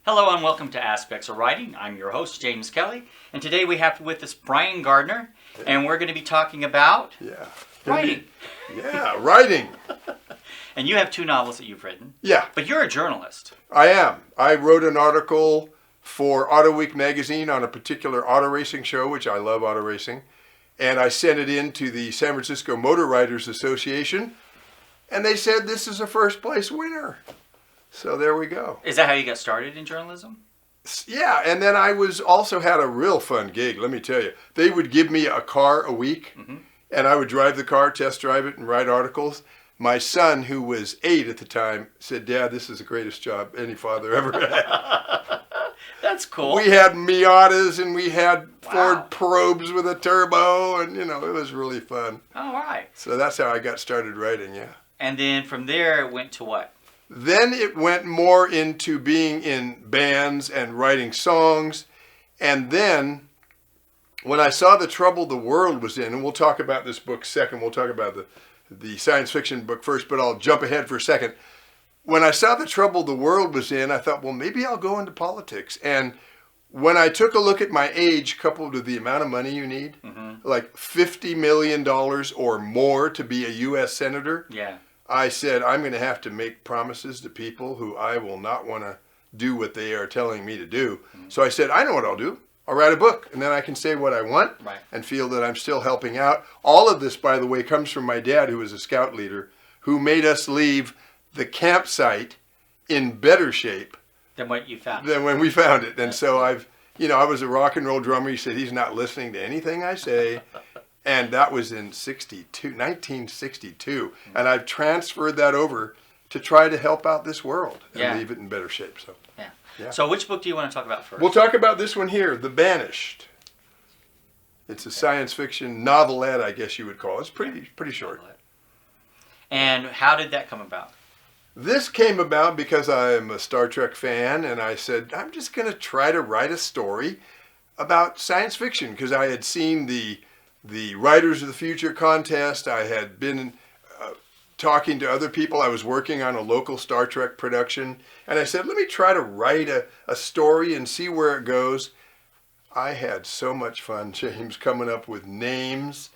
Hello and welcome to Aspects of Writing. I'm your host, James Kelly, and today we have with us Brian Gardner, and we're going to be talking about writing. Writing. And you have two novels that you've written. Yeah. But you're a journalist. I am. I wrote an article for Auto Week magazine on a particular auto racing show, which I love auto racing, and I sent it in to the San Francisco Motor Writers Association, and they said this is a first place winner. So there we go. Is that how you got started in journalism? Yeah, and then I also had a real fun gig, let me tell you. They would give me a car a week, and I would drive the car, test drive it, and write articles. My son, who was 8 at the time, said, "Dad, this is the greatest job any father ever had." That's cool. We had Miatas, and we had Ford Probes with a turbo, and, it was really fun. All right. So that's how I got started writing, yeah. And then from there, it went to what? Then it went more into being in bands and writing songs. And then when I saw the trouble the world was in, and we'll talk about this book second, we'll talk about the science fiction book first, but I'll jump ahead for a second. When I saw the trouble the world was in, I thought, well, maybe I'll go into politics. And when I took a look at my age coupled with the amount of money you need, like $50 million or more to be a U.S. senator, I said, I'm going to have to make promises to people who I will not want to do what they are telling me to do. So I said, I know what I'll do. I'll write a book, and then I can say what I want and feel that I'm still helping out. All of this, by the way, comes from my dad, who was a scout leader, who made us leave the campsite in better shape than what you found. Than when we found it. And so I was a rock and roll drummer. He said, he's not listening to anything I say. And that was in 1962. And I've transferred that over to try to help out this world and leave it in better shape. So, So which book do you want to talk about first? We'll talk about this one here, The Banished. It's a science fiction novelette, I guess you would call it. It's pretty short. And how did that come about? This came about because I'm a Star Trek fan, and I said, I'm just going to try to write a story about science fiction, because I had seen the Writers of the Future contest. I had been talking to other people. I was working on a local Star Trek production. And I said, let me try to write a story and see where it goes. I had so much fun, James, coming up with names,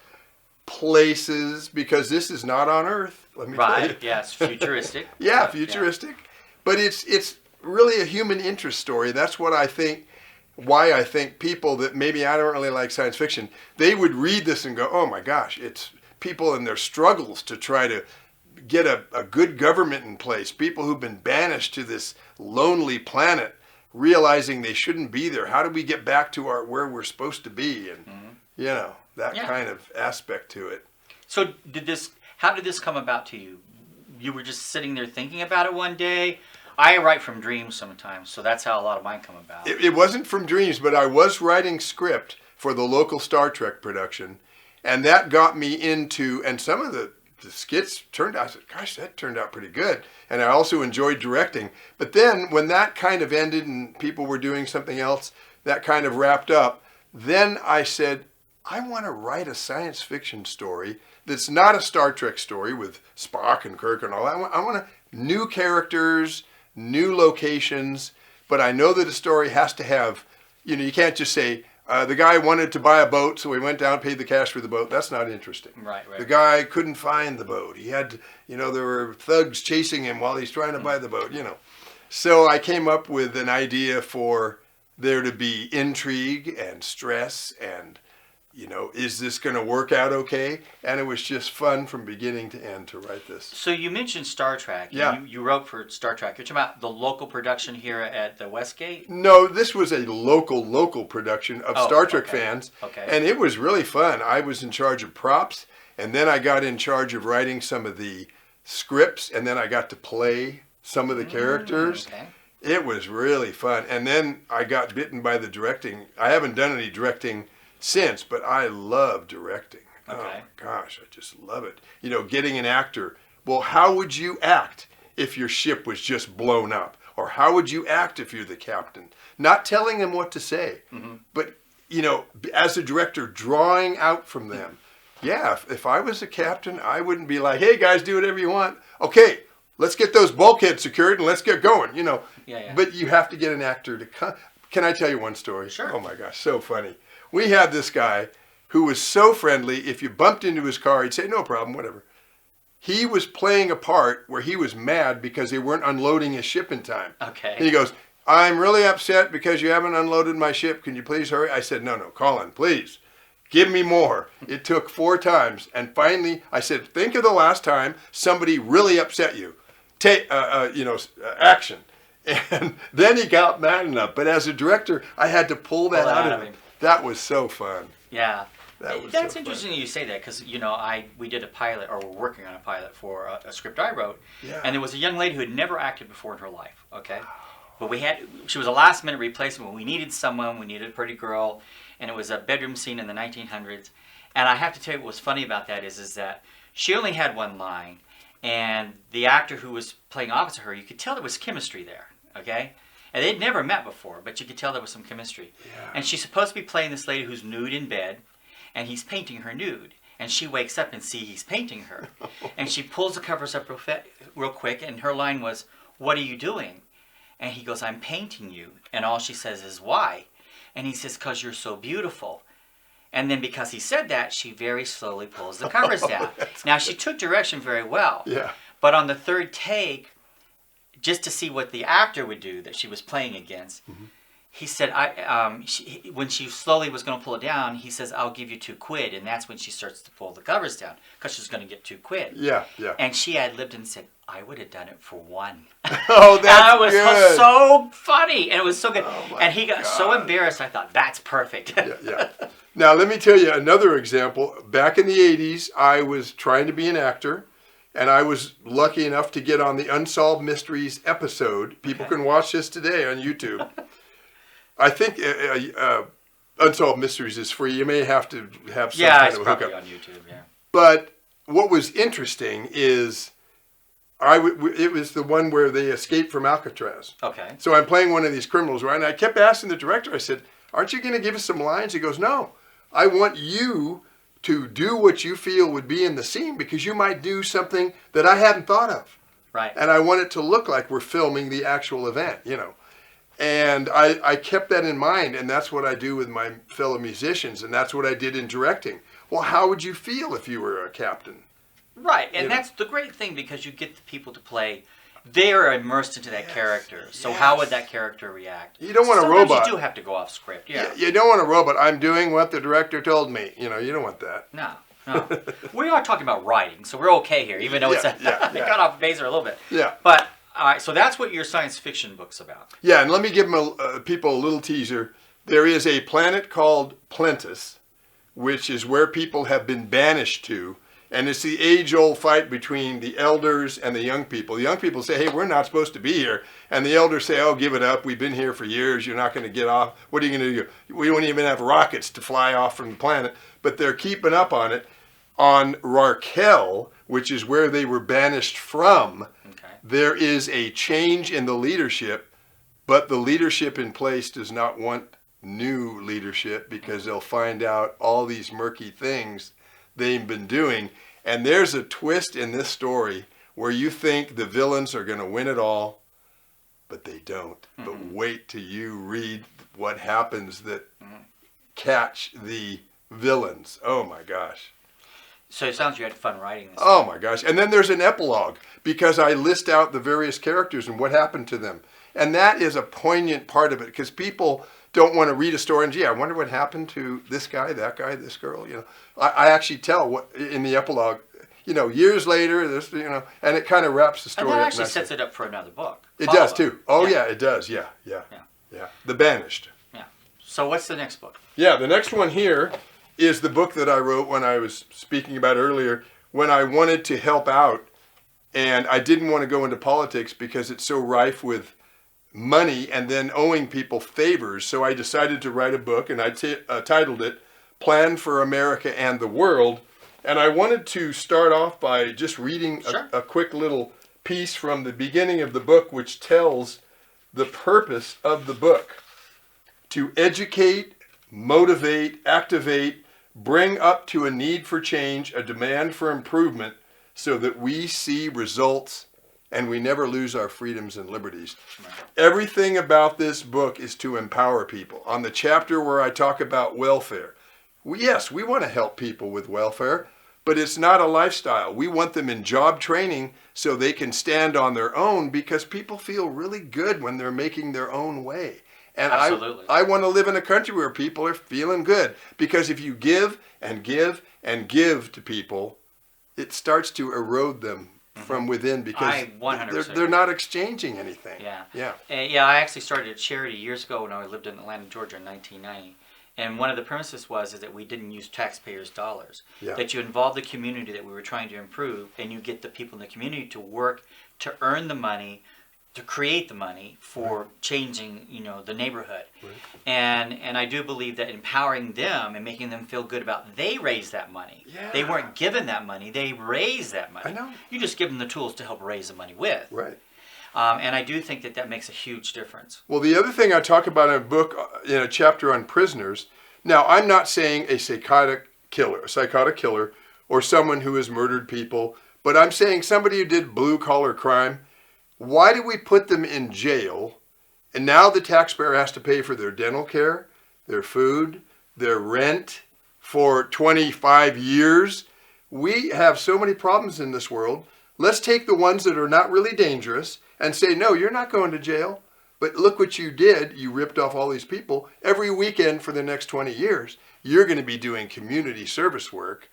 places, because this is not on Earth, let me tell you. Yes, futuristic. Futuristic. But it's really a human interest story. That's what I think. Why I think people that maybe I don't really like science fiction, they would read this and go, oh my gosh, it's people in their struggles to try to get a good government in place, people who've been banished to this lonely planet, realizing they shouldn't be there. How do we get back to where we're supposed to be? And, that kind of aspect to it. So how did this come about to you? You were just sitting there thinking about it one day? I write from dreams sometimes, so that's how a lot of mine come about. It wasn't from dreams, but I was writing script for the local Star Trek production, and that got me into, and some of the skits turned out, I said, gosh, that turned out pretty good. And I also enjoyed directing. But then when that kind of ended and people were doing something else, that kind of wrapped up, then I said, I want to write a science fiction story that's not a Star Trek story with Spock and Kirk and all that. I want new characters, new locations, but I know that a story has to have, you can't just say, the guy wanted to buy a boat, so he went down, paid the cash for the boat. That's not interesting. Right. The guy couldn't find the boat. He had to, there were thugs chasing him while he's trying to buy the boat, So I came up with an idea for there to be intrigue and stress and, is this going to work out okay? And it was just fun from beginning to end to write this. So you mentioned Star Trek. Yeah. You wrote for Star Trek. You're talking about the local production here at the Westgate? No, this was a local production of Star Trek fans. Okay. And it was really fun. I was in charge of props, and then I got in charge of writing some of the scripts, and then I got to play some of the characters. Okay. It was really fun. And then I got bitten by the directing. I haven't done any directing since, but I love directing. Okay. Oh my gosh, I just love it. Getting an actor. Well, how would you act if your ship was just blown up? Or how would you act if you're the captain? Not telling them what to say, but, as a director, drawing out from them. Yeah, if I was a captain, I wouldn't be like, hey guys, do whatever you want. Okay, let's get those bulkheads secured and let's get going, you know. Yeah. But you have to get an actor to come. Can I tell you one story? Sure. Oh my gosh, so funny. We had this guy who was so friendly. If you bumped into his car, he'd say, no problem, whatever. He was playing a part where he was mad because they weren't unloading his ship in time. Okay. And he goes, I'm really upset because you haven't unloaded my ship. Can you please hurry? I said, no, Colin, please. Give me more. It took 4 times. And finally, I said, think of the last time somebody really upset you. Take, action. And then he got mad enough. But as a director, I had to pull that out of him. That was so fun. Yeah. That's so interesting you say that because, we did a pilot, or we're working on a pilot for a script I wrote. Yeah. And there was a young lady who had never acted before in her life, okay? But she was a last-minute replacement. We needed someone. We needed a pretty girl. And it was a bedroom scene in the 1900s. And I have to tell you what was funny about that is that she only had one line. And the actor who was playing opposite her, you could tell there was chemistry there, okay? And they'd never met before, but you could tell there was some chemistry. Yeah. And she's supposed to be playing this lady who's nude in bed, and he's painting her nude. And she wakes up and sees he's painting her. And she pulls the covers up real quick, and her line was, what are you doing? And he goes, I'm painting you. And all she says is, why? And he says, because you're so beautiful. And then because he said that, she very slowly pulls the covers down. Now, she took direction very well. Yeah. But on the third take, just to see what the actor would do that she was playing against, he said, when she slowly was going to pull it down, he says, I'll give you £2. And that's when she starts to pull the covers down because she's going to get £2. Yeah. And she ad-libbed and said, I would have done it for $1. Oh, that's good. It was so funny. And it was so good. And he got so embarrassed, I thought, that's perfect. Yeah. Now, let me tell you another example. Back in the 80s, I was trying to be an actor. And I was lucky enough to get on the Unsolved Mysteries episode. People can watch this today on YouTube. I think Unsolved Mysteries is free. You may have to have some kind of a hookup. On YouTube, yeah. But what was interesting is it was the one where they escaped from Alcatraz. Okay. So I'm playing one of these criminals, right? And I kept asking the director, I said, aren't you going to give us some lines? He goes, no, I want you to do what you feel would be in the scene because you might do something that I hadn't thought of. Right. And I want it to look like we're filming the actual event, And I kept that in mind, and that's what I do with my fellow musicians, and that's what I did in directing. Well, how would you feel if you were a captain? Right, and that's the great thing because you get the people to play. They are immersed into that character. So how would that character react? You don't want a Sometimes robot. You do have to go off script, yeah. You don't want a robot. I'm doing what the director told me. You don't want that. No. We are talking about writing, so we're okay here, even though it got off base a little bit. Yeah. But, all right, so that's what your science fiction book's about. Yeah, and let me give people a little teaser. There is a planet called Plentus, which is where people have been banished to. And it's the age-old fight between the elders and the young people. The young people say, hey, we're not supposed to be here. And the elders say, oh, give it up. We've been here for years. You're not going to get off. What are you going to do? We don't even have rockets to fly off from the planet. But they're keeping up on it. On Raquel, which is where they were banished from, there is a change in the leadership. But the leadership in place does not want new leadership because they'll find out all these murky things they've been doing. And there's a twist in this story where you think the villains are going to win it all, but they don't. But wait till you read what happens that catch the villains. Oh my gosh. So it sounds like you had fun writing this. Oh my gosh. And then there's an epilogue because I list out the various characters and what happened to them. And that is a poignant part of it because people don't want to read a story and, gee, I wonder what happened to this guy, that guy, this girl. I actually tell what in the epilogue, years later, this, and it kind of wraps the story up. And that up actually nicely. sets it up for another book. It does too. Oh yeah, it does. Yeah. The Banished. Yeah. So what's the next book? Yeah, the next one here is the book that I wrote when I was speaking about earlier, when I wanted to help out, and I didn't want to go into politics because it's so rife with money and then owing people favors. So I decided to write a book, and I titled it Plan for America and the World. And I wanted to start off by just reading a quick little piece from the beginning of the book, which tells the purpose of the book: to educate, motivate, activate, bring up to a need for change, a demand for improvement, so that we see results and we never lose our freedoms and liberties. Everything about this book is to empower people. On the chapter where I talk about welfare, yes, we want to help people with welfare, but it's not a lifestyle. We want them in job training so they can stand on their own, because people feel really good when they're making their own way. And Absolutely. I want to live in a country where people are feeling good, because if you give and give and give to people, it starts to erode them from within, because I 100% they're not exchanging anything. Yeah. Yeah. Yeah, I actually started a charity years ago when I lived in Atlanta, Georgia in 1990. And one of the premises is that we didn't use taxpayers' dollars. Yeah. That you involve the community that we were trying to improve, and you get the people in the community to work to earn the money, to create the money for changing, the neighborhood. Right. And I do believe that empowering them and making them feel good about they raised that money. Yeah. They weren't given that money, they raised that money. I know. You just give them the tools to help raise the money with. Right. And I do think that makes a huge difference. Well, the other thing I talk about in a book, in a chapter on prisoners, now I'm not saying a psychotic killer, or someone who has murdered people, but I'm saying somebody who did blue-collar crime. Why do we put them in jail, and now the taxpayer has to pay for their dental care, their food, their rent for 25 years? We have so many problems in this world. Let's take the ones that are not really dangerous and say, no, you're not going to jail. But look what you did. You ripped off all these people. Every weekend for the next 20 years, you're going to be doing community service work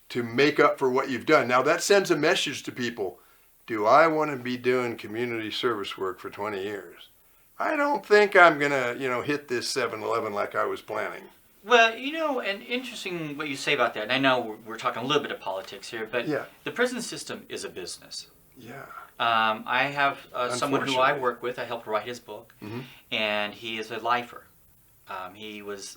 to make up for what you've done. Now that sends a message to people. Do I want to be doing community service work for 20 years? I don't think I'm going to, hit this 7-Eleven like I was planning. Well, and interesting what you say about that. And I know we're talking a little bit of politics here, but the prison system is a business. Yeah. I have someone who I work with. I helped write his book, and he is a lifer. He was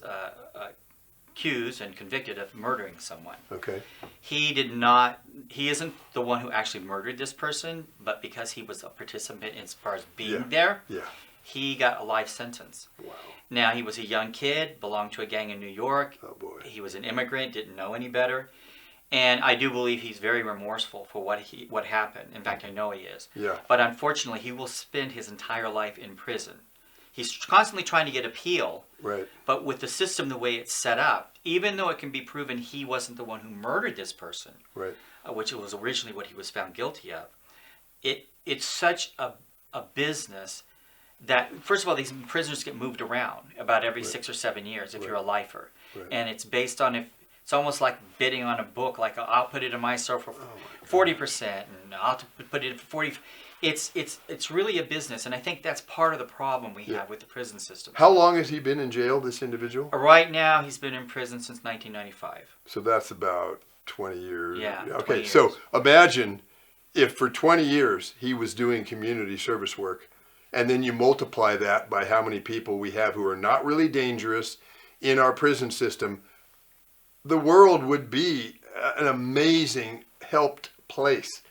accused and convicted of murdering someone. Okay. He isn't the one who actually murdered this person, but because he was a participant as far as being there, he got a life sentence. Wow. Now, he was a young kid, belonged to a gang in New York. Oh, boy. He was an immigrant, didn't know any better. And I do believe he's very remorseful for what happened. In fact, I know he is. Yeah. But unfortunately, he will spend his entire life in prison. He's constantly trying to get appeal. Right. But with the system the way it's set up, even though it can be proven he wasn't the one who murdered this person, right, which was originally what he was found guilty of, it's such a business that, first of all, these prisoners get moved around about every 6 or 7 years if you're a lifer. Right. And it's based on it's almost like bidding on a book. Like, I'll put it in my store for 40%, and I'll put it for 40%. It's really a business, and I think that's part of the problem we have with the prison system. How long has he been in jail, this individual? Right now, he's been in prison since 1995. So that's about 20 years. Yeah. Okay, so imagine if for 20 years he was doing community service work, and then you multiply that by how many people we have who are not really dangerous in our prison system. The world would be an amazing, helped place.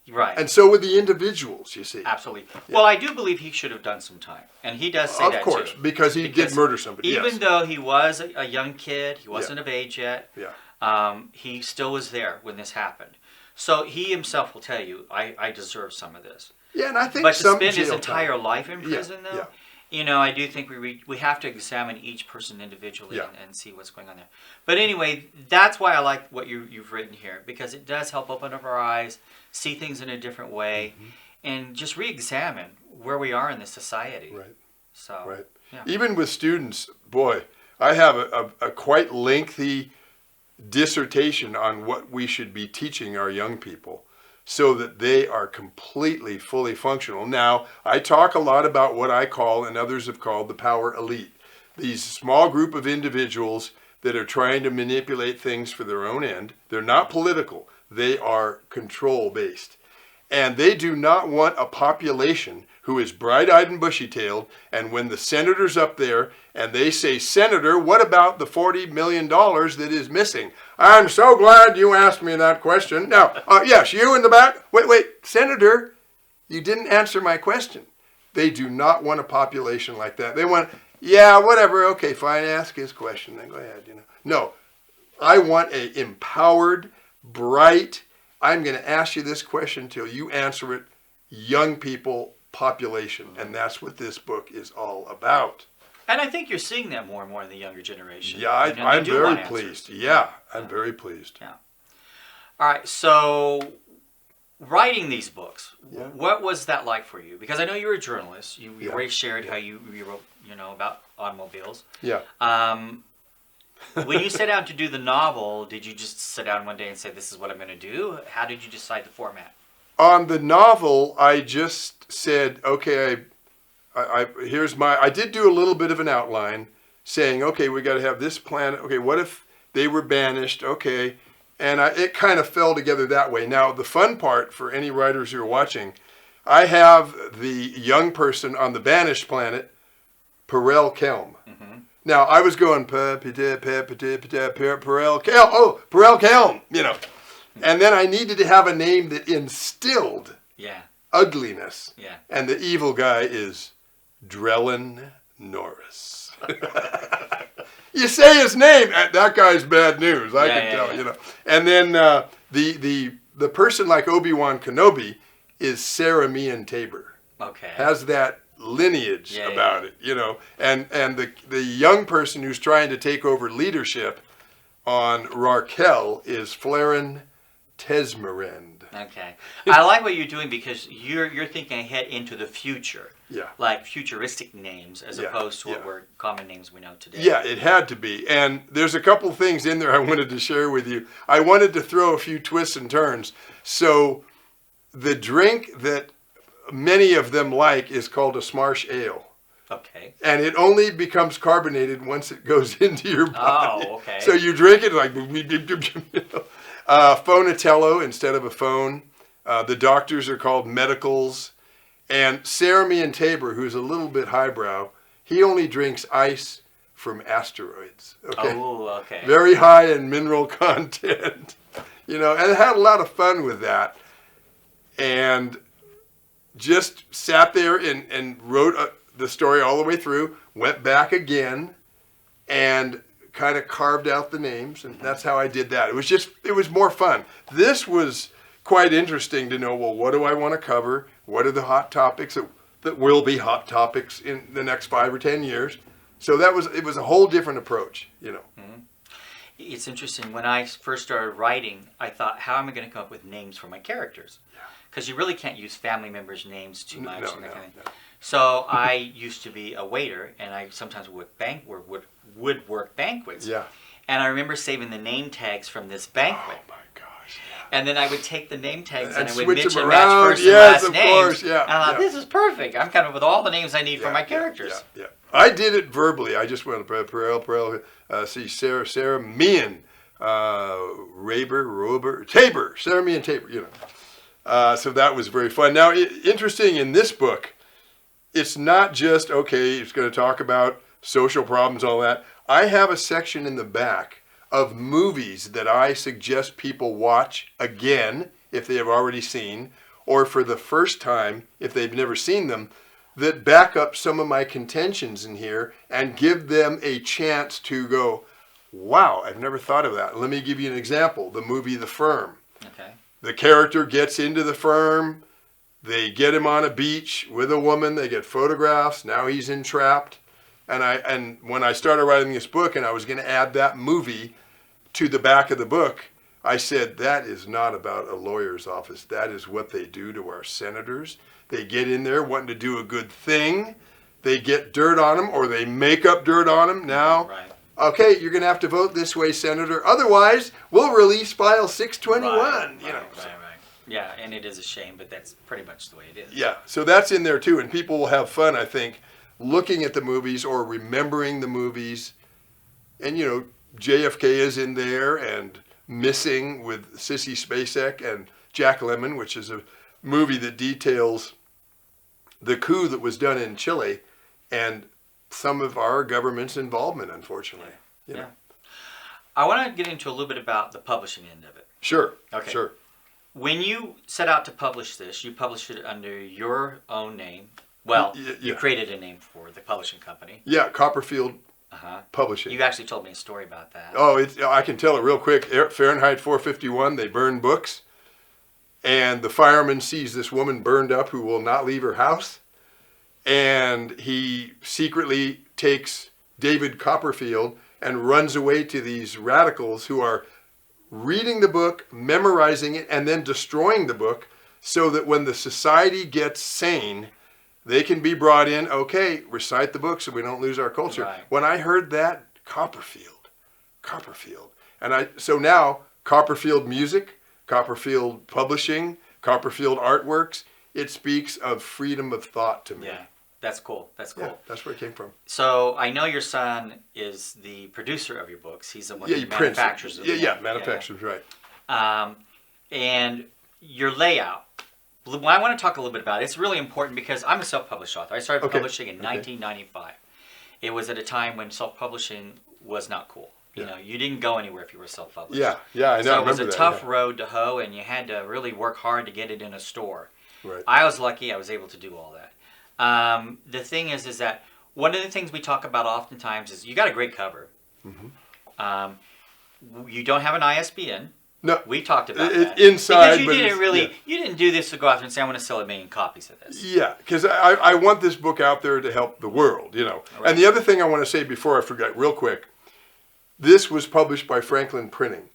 Right. And so would the individuals, you see. Absolutely. Yeah. Well, I do believe he should have done some time. And he does say that, too. Of course, because he did murder somebody. Even though he was a young kid, he wasn't of age yet, he still was there when this happened. So he himself will tell you, I deserve some of this. Yeah, and I think but to spend his entire life in prison, though, I do think we have to examine each person individually and see what's going on there. But anyway, that's why I like what you've written here, because it does help open up our eyes, see things in a different way, and just re-examine where we are in this society. Right. So, even with students, boy, I have a quite lengthy dissertation on what we should be teaching our young people, so that they are completely, fully functional. Now, I talk a lot about what I call, and others have called, the power elite. These small group of individuals that are trying to manipulate things for their own end. They're not political. They are control-based. And they do not want a population who is bright-eyed and bushy-tailed, and when the senator's up there and they say, Senator, what about the $40 million that is missing? I'm so glad you asked me that question. Now, yes, you in the back. Wait, Senator, you didn't answer my question. They do not want a population like that. They want, yeah, whatever, okay, fine, ask his question, then go ahead. No, I want a empowered, bright, I'm going to ask you this question till you answer it young people population, and that's what this book is all about. And I think you're seeing that more and more in the younger generation. Yeah, I'm very pleased. Yeah, I'm very pleased. Yeah. All right, so writing these books, what was that like for you? Because I know you're a journalist. You already shared how you wrote, about automobiles. Yeah. When you set out to do the novel, did you just sit down one day and say, this is what I'm going to do? How did you decide the format? On the novel, I just said, okay, I did do a little bit of an outline saying, okay, we got to have this plan. Okay, what if they were banished? Okay. And it kind of fell together that way. Now, the fun part for any writers who are watching, I have the young person on the banished planet, Perel Kelm. Mm-hmm. Now, I was going, Perel Kelm. Oh, Perel Kelm, And then I needed to have a name that instilled ugliness. Yeah. And the evil guy is Drellin Norris. You say his name, that guy's bad news. I can tell, And then the person like Obi-Wan Kenobi is Sarah Mian Tabor. Okay. Has that lineage about it, And the young person who's trying to take over leadership on Raquel is Flaren Tesmerend. Okay. I like what you're doing because you're thinking ahead into the future. Yeah. Like futuristic names as opposed to what were common names we know today. Yeah, it had to be. And there's a couple things in there I wanted to share with you. I wanted to throw a few twists and turns. So the drink that many of them like is called a Smarsh Ale. Okay. And it only becomes carbonated once it goes into your body. Oh, okay. So you drink it like Phonatello instead of a phone. The doctors are called medicals. And Sarah Mian Tabor, who's a little bit highbrow, he only drinks ice from asteroids. Okay. Oh, okay. Very high in mineral content. And I had a lot of fun with that. And just sat there and wrote the story all the way through, went back again, and kind of carved out the names, and that's how I did that. It was more fun. This was quite interesting to know, well, what do I want to cover? What are the hot topics that will be hot topics in the next 5 or 10 years? So it was a whole different approach, Mm-hmm. It's interesting. When I first started writing, I thought, how am I going to come up with names for my characters? Because you really can't use family members' names too much. No. So I used to be a waiter, and I sometimes would work banquets. Yeah. And I remember saving the name tags from this banquet. Oh my gosh. And then I would take the name tags and I would switch mix them and match around. first and last names. Course. Yeah. And I thought, this is perfect. I'm kind of with all the names I need for my characters. Yeah. I did it verbally. I just went Perel, Sarah Mian, Tabor, Sarah Mian Tabor, So that was very fun. Now, interesting in this book, it's not just, okay, it's going to talk about social problems, all that. I have a section in the back of movies that I suggest people watch again if they have already seen, or for the first time if they've never seen them, that back up some of my contentions in here and give them a chance to go, wow, I've never thought of that. Let me give you an example. The movie The Firm. Okay. The character gets into the firm. They get him on a beach with a woman. They get photographs. Now he's entrapped. And when I started writing this book and I was going to add that movie to the back of the book, I said, that is not about a lawyer's office. That is what they do to our senators. They get in there wanting to do a good thing. They get dirt on them, or they make up dirt on them. Now, okay, you're going to have to vote this way, Senator. Otherwise, we'll release File 621. Right. Yeah, and it is a shame, but that's pretty much the way it is. Yeah, so that's in there too, and people will have fun, I think, looking at the movies or remembering the movies. And, JFK is in there, and Missing with Sissy Spacek and Jack Lemmon, which is a movie that details the coup that was done in Chile and some of our government's involvement, unfortunately. Yeah. I want to get into a little bit about the publishing end of it. Sure. Okay. Sure. When you set out to publish this, you published it under your own name. Well, you created a name for the publishing company. Yeah, Copperfield Publishing. You actually told me a story about that. Oh, I can tell it real quick. Fahrenheit 451, they burn books. and the fireman sees this woman burned up who will not leave her house, and he secretly takes David Copperfield and runs away to these radicals who are reading the book, memorizing it, and then destroying the book so that when the society gets sane, they can be brought in, okay, recite the book so we don't lose our culture. Right. When I heard that, Copperfield. So now, Copperfield music, Copperfield publishing, Copperfield artworks, it speaks of freedom of thought to me. Yeah, that's cool. That's cool. Yeah, that's where it came from. So I know your son is the producer of your books. He's the one Yeah, who he prints manufactures it. them. Yeah, manufacturers, right. And your layout. Well, I want to talk a little bit about it. It's really important because I'm a self-published author. I started publishing in 1995. It was at a time when self-publishing was not cool. You know, you didn't go anywhere if you were self-published. Yeah, I know. So it was a that, tough road to hoe, and you had to really work hard to get it in a store. Right. I was lucky I was able to do all that. The thing is that one of the things we talk about oftentimes is you got a great cover. You don't have an ISBN. No, we talked about that. Inside, because you didn't do this to go out there and say, I want to sell 1 million copies of this. Yeah, because I want this book out there to help the world, you know. Right. And the other thing I want to say before I forget, real quick, this was published by Franklin Printing.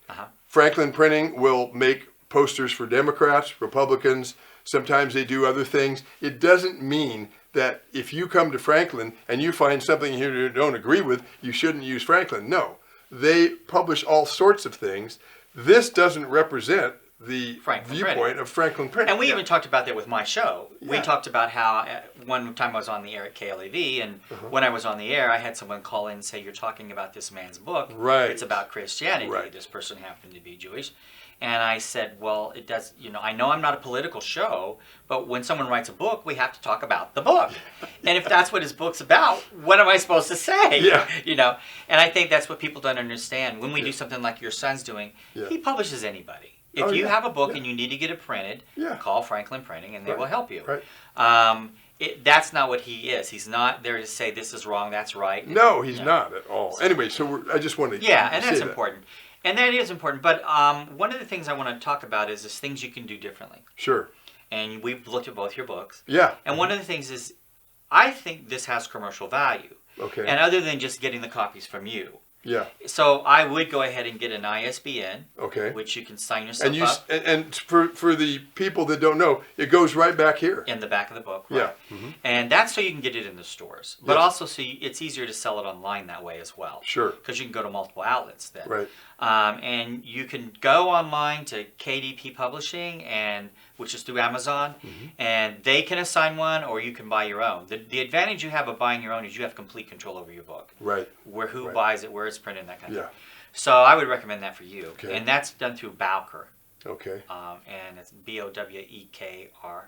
Franklin Printing will make posters for Democrats, Republicans. Sometimes they do other things. It doesn't mean that if you come to Franklin and you find something you don't agree with, you shouldn't use Franklin. No, they publish all sorts of things. This doesn't represent the viewpoint of Franklin Printing. And we even talked about that with my show. We talked about how one time I was on the air at KLAV, and when I was on the air, I had someone call in and say, you're talking about this man's book. Right. It's about Christianity. Right. This person happened to be Jewish. And I said, well, it does, you know, I know I'm not a political show, but when someone writes a book, we have to talk about the book. And if that's what his book's about, what am I supposed to say? Yeah. You know, and I think that's what people don't understand. When we do something like your son's doing, he publishes anybody. If you have a book and you need to get it printed, call Franklin Printing and they will help you. Right. That's not what he is. He's not there to say this is wrong, that's right. No, he's not at all. Anyway, so I just wanted to and say that's that. important. And that is important. But one of the things I want to talk about is things you can do differently. Sure. And we've looked at both your books. Yeah. And one of the things is, I think this has commercial value. Okay. And other than just getting the copies from you. Yeah. So I would go ahead and get an ISBN, okay, which you can sign yourself up. And for the people that don't know, it goes right back here. In the back of the book, right? Yeah. And that's so you can get it in the stores. But also so it's easier to sell it online that way as well. Sure. Because you can go to multiple outlets then. Right. And you can go online to KDP Publishing, which is through Amazon, and they can assign one, or you can buy your own. The advantage you have of buying your own is you have complete control over your book. Right. Who buys it, where it's printed, and that kind of thing. Yeah. So I would recommend that for you. Okay. And that's done through Bowker. Okay. And it's BOWEKR.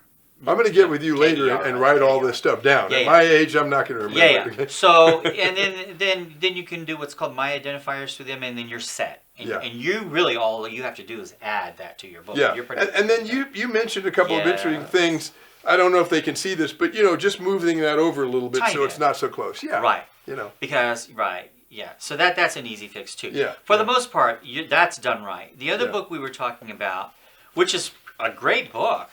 I'm going to get with you later and write all this stuff down. At my age, I'm not going to remember. Yeah. So, and then you can do what's called My Identifiers through them, and then you're set. And you really, all you have to do is add that to your book. Yeah. You're And then you mentioned a couple of interesting things. I don't know if they can see this, but, just moving that over a little bit so it's not so close. Yeah. Right. Because, yeah. So that's an easy fix, too. Yeah. For the most part, that's done right. The other book we were talking about, which is a great book,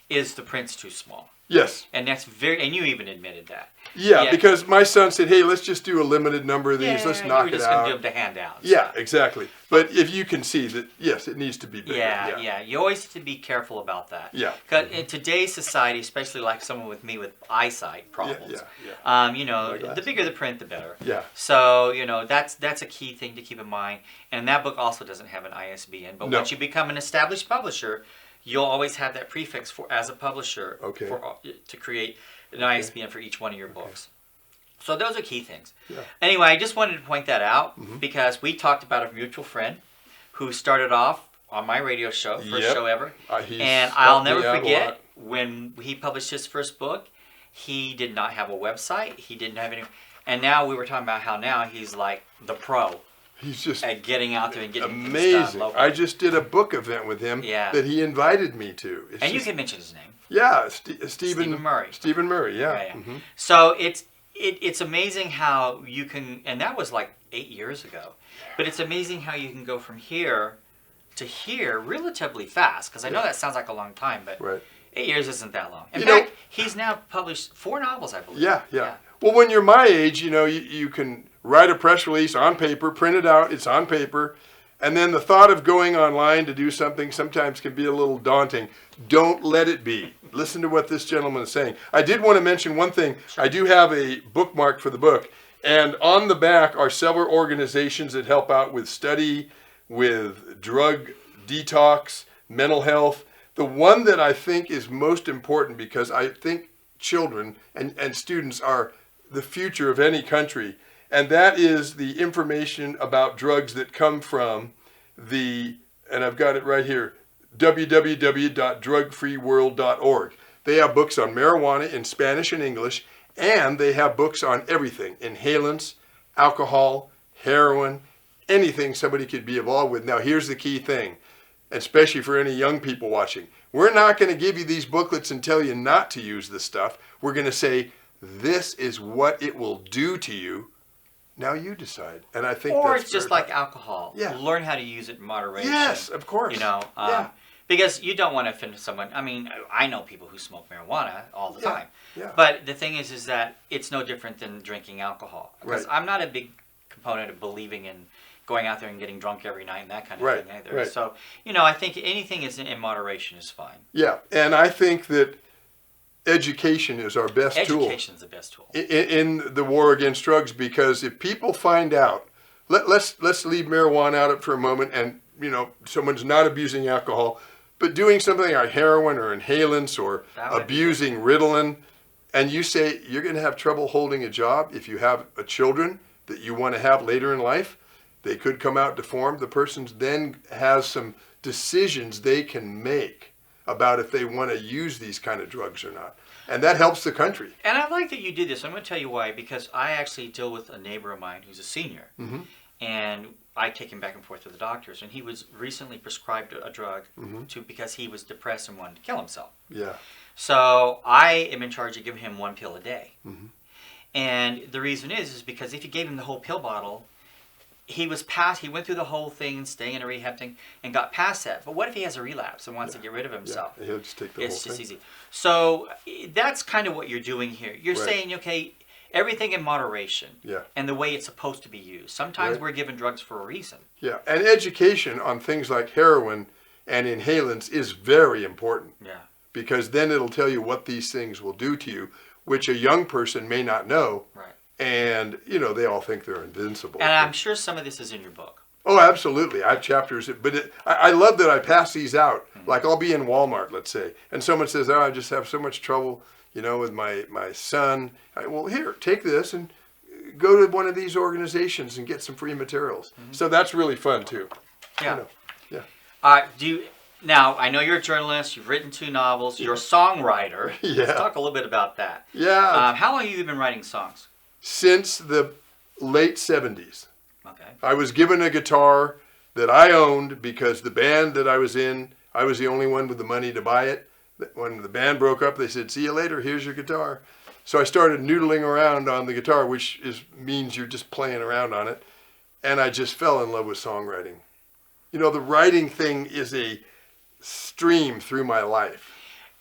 is The Print's Too Small. Yes. And that's and you even admitted that. Yeah, because my son said, hey, let's just do a limited number of these. Let's knock it out. You're just going to do them to hand out. Yeah, exactly. But if you can see that, yes, it needs to be bigger. Yeah. You always have to be careful about that. Yeah. Because in today's society, especially like someone with me with eyesight problems, the bigger the print, the better. Yeah. So, that's a key thing to keep in mind. And that book also doesn't have an ISBN. But once you become an established publisher, you'll always have that prefix as a publisher to create an ISBN for each one of your books. So those are key things. Yeah. Anyway, I just wanted to point that out because we talked about a mutual friend who started off on my radio show, first show ever. And I'll never forget when he published his first book, he did not have a website. He didn't have any. And now we were talking about how now he's like the pro. He's just at getting out there and getting amazing. Things done I just did a book event with him that he invited me to. And you can mention his name. Yeah, Stephen Murray. Stephen Murray, yeah. So it's amazing how you can, and that was like 8 years ago, but it's amazing how you can go from here to hear relatively fast, because I know that sounds like a long time, but Right. 8 years isn't that long. In You fact, know- he's now published 4 novels, I believe. Yeah. Well, when you're my age, you can write a press release on paper, print it out, it's on paper, and then the thought of going online to do something sometimes can be a little daunting. Don't let it be. Listen to what this gentleman is saying. I did want to mention one thing. I do have a bookmark for the book, and on the back are several organizations that help out with study, with drug detox, mental health. The one that I think is most important, because I think children and students are the future of any country, and that is the information about drugs that come from and I've got it right here, www.drugfreeworld.org. They have books on marijuana in Spanish and English, and they have books on everything: inhalants, alcohol, heroin, anything somebody could be involved with. Now, here's the key thing, especially for any young people watching. We're not going to give you these booklets and tell you not to use this stuff. We're going to say, this is what it will do to you. Now you decide. And I think Or that's it's just like alcohol. Yeah. Learn how to use it in moderation. Yes, of course. Yeah. Because you don't want to offend someone. I mean, I know people who smoke marijuana all the time. Yeah. But the thing is that it's no different than drinking alcohol. Because Right. I'm not a big component of believing in going out there and getting drunk every night and that kind of Right, thing either. right. So, I think anything is in moderation is fine. Yeah, and I think that education is our best tool Education's the best tool. in the war against drugs, because if people find out, let's leave marijuana out for a moment, and someone's not abusing alcohol, but doing something like heroin or inhalants or That would be abusing Ritalin, and you say you're going to have trouble holding a job if you have children that you want to have later in life, they could come out deformed. The person then has some decisions they can make about if they want to use these kind of drugs or not. And that helps the country. And I like that you did this. I'm going to tell you why. Because I actually deal with a neighbor of mine who's a senior. Mm-hmm. And I take him back and forth to the doctors. And he was recently prescribed a drug because he was depressed and wanted to kill himself. Yeah. So I am in charge of giving him 1 pill a day. Mm-hmm. And the reason is because if you gave him the whole pill bottle, he went through the whole thing, staying in a rehab thing, and got past that. But what if he has a relapse and wants to get rid of himself? Yeah, he'll just take the It's whole just thing. easy. So that's kind of what you're doing here. You're Right. saying, okay, everything in moderation. Yeah. And the way it's supposed to be used. Sometimes Right. we're given drugs for a reason. Yeah, and education on things like heroin and inhalants is very important, Yeah. because then it'll tell you what these things will do to you, which a young person may not know. Right. And, they all think they're invincible. And I'm sure some of this is in your book. Oh, absolutely. I have chapters, but I love that I pass these out. Mm-hmm. Like I'll be in Walmart, let's say, and someone says, I just have so much trouble, with my son. Well, here, take this and go to one of these organizations and get some free materials. Mm-hmm. So that's really fun too. Yeah. Yeah. Now, I know you're a journalist. You've written 2 novels. You're a songwriter. Yeah. Let's talk a little bit about that. Yeah. How long have you been writing songs? Since the late 70s. Okay. I was given a guitar that I owned because the band that I was in, I was the only one with the money to buy it. When the band broke up, they said, see you later, here's your guitar. So I started noodling around on the guitar, which means you're just playing around on it. And I just fell in love with songwriting. The writing thing is a stream through my life.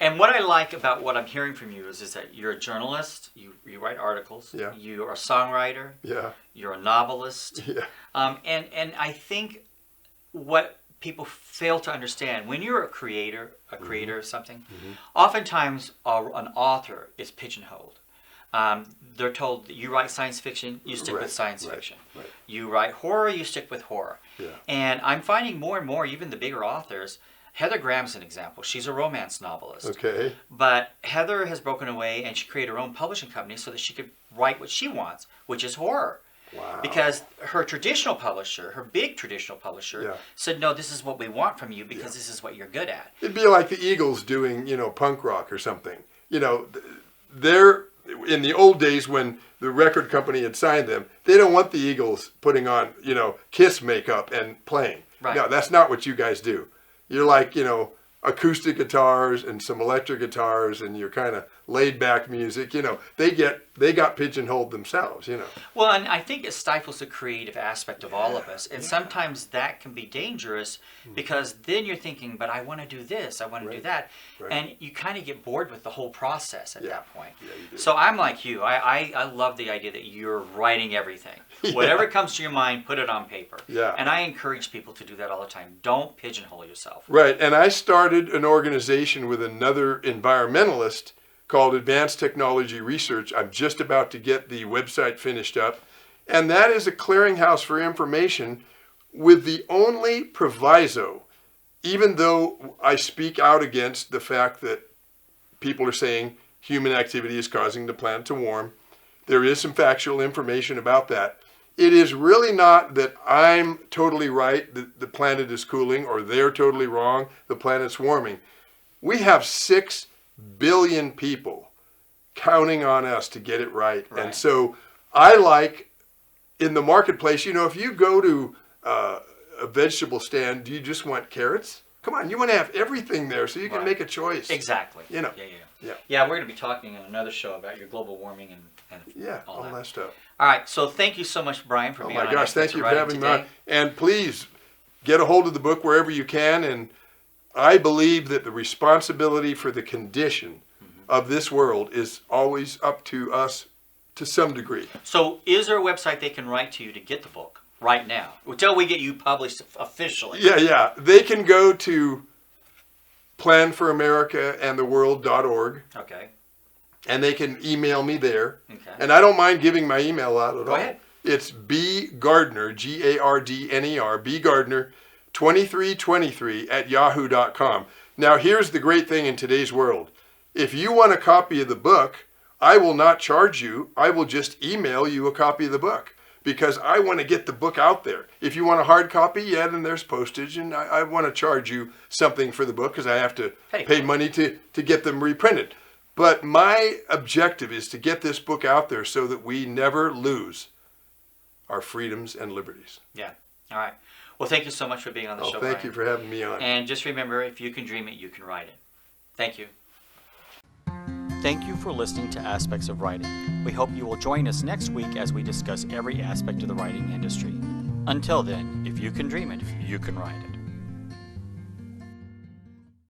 And what I like about what I'm hearing from you is that you're a journalist, you write articles, Yeah. you are a songwriter, Yeah. you're a novelist. Yeah. And I think what people fail to understand, when you're a creator of something, oftentimes an author is pigeonholed. They're told that you write science fiction, you stick with science fiction. Right. You write horror, you stick with horror. Yeah. And I'm finding more and more, even the bigger authors, Heather Graham's an example. She's a romance novelist. Okay. But Heather has broken away and she created her own publishing company so that she could write what she wants, which is horror. Wow. Because her traditional publisher, her big traditional publisher, Yeah. said, no, this is what we want from you because this is what you're good at. It'd be like the Eagles doing, punk rock or something. They're in the old days when the record company had signed them, they don't want the Eagles putting on, Kiss makeup and playing. Right. No, that's not what you guys do. You're like, acoustic guitars and some electric guitars and your kind of laid back music, they got pigeonholed themselves, Well, and I think it stifles the creative aspect of all of us. And sometimes that can be dangerous because then you're thinking, but I want to do this, I want to do that. Right. And you kind of get bored with the whole process at that point. Yeah, you do. So I'm like you. I love the idea that you're writing everything. Whatever comes to your mind, put it on paper. Yeah. And I encourage people to do that all the time. Don't pigeonhole yourself. Right. And I started an organization with another environmentalist called Advanced Technology Research. I'm just about to get the website finished up. And that is a clearinghouse for information with the only proviso, even though I speak out against the fact that people are saying human activity is causing the planet to warm. There is some factual information about that. It is really not that I'm totally right, that the planet is cooling, or they're totally wrong, the planet's warming. We have 6 billion people counting on us to get it right. And so I like, in the marketplace, if you go to a vegetable stand, do you just want carrots? Come on, you want to have everything there so you can make a choice. Exactly. Yeah, we're going to be talking on another show about your global warming and all that stuff. All right, so thank you so much, Brian, for being on. Oh my gosh, thank you for having me on. today. And please get a hold of the book wherever you can. And I believe that the responsibility for the condition of this world is always up to us to some degree. So is there a website they can write to you to get the book right now, until we get you published officially? Yeah. They can go to planforamericaandtheworld.org. Okay. And they can email me there. Okay. And I don't mind giving my email out at all. Go ahead. It's bgardner, Gardner, bgardner2323@yahoo.com. Now, here's the great thing in today's world. If you want a copy of the book, I will not charge you. I will just email you a copy of the book because I want to get the book out there. If you want a hard copy, then there's postage, and I want to charge you something for the book because I have to pay money to get them reprinted. But my objective is to get this book out there so that we never lose our freedoms and liberties. Yeah. All right. Well, thank you so much for being on the show, Thank Brian. you for having me on. And just remember, if you can dream it, you can write it. Thank you. Thank you for listening to Aspects of Writing. We hope you will join us next week as we discuss every aspect of the writing industry. Until then, if you can dream it, you can write it.